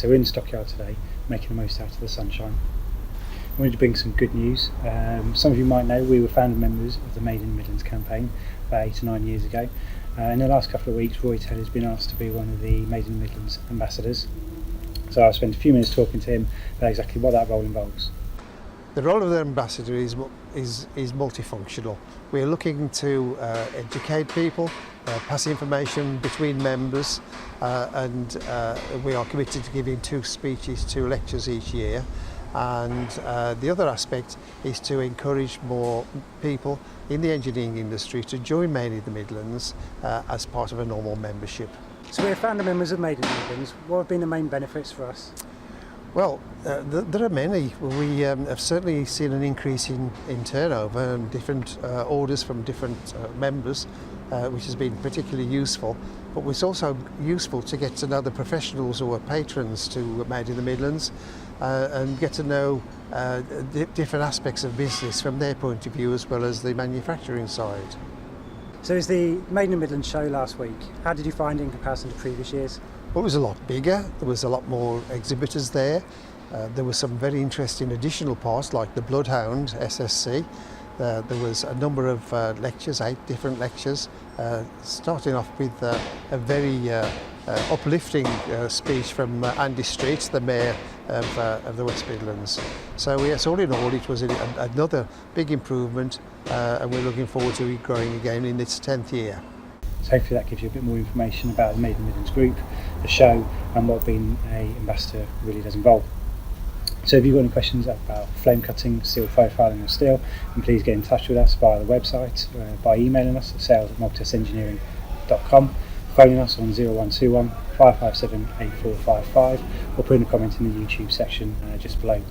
So we're in the stockyard today, making the most out of the sunshine. I wanted to bring some good news. Some of you might know we were founder members of the Made in the Midlands campaign about 8 or 9 years ago. In the last couple of weeks, Roy Taylor's been asked to be one of the Made in the Midlands Ambassadors. So I'll spend a few minutes talking to him about exactly what that role involves. The role of the ambassador is multifunctional. We're looking to educate people, pass information between members, and we are committed to giving 2 speeches, 2 lectures each year. And the other aspect is to encourage more people in the engineering industry to join Made in the Midlands as part of a normal membership. So we're founder members of Made in the Midlands. What have been the main benefits for us? Well, there are many. We have certainly seen an increase in turnover and different orders from different members, which has been particularly useful. But it's also useful to get to know the professionals who are patrons to Made in the Midlands and get to know different aspects of business from their point of view as well as the manufacturing side. So it was the Made in the Midlands show last week. How did you find it in comparison to previous years? Well, it was a lot bigger. There was a lot more exhibitors there. There were some very interesting additional parts like the Bloodhound SSC. There was a number of lectures, 8 different lectures, starting off with a very uplifting speech from Andy Street, the Mayor of the West Midlands. So yes, all in all, it was another big improvement, and we're looking forward to it growing again in its 10th year. So hopefully that gives you a bit more information about the Made in the Midlands group, the show, and what being an ambassador really does involve. So if you've got any questions about flame cutting, steel profiling or steel, then please get in touch with us via the website, by emailing us at sales@malthousengineering.com, phoning us on 0121 557 8455, or putting a comment in the YouTube section just below.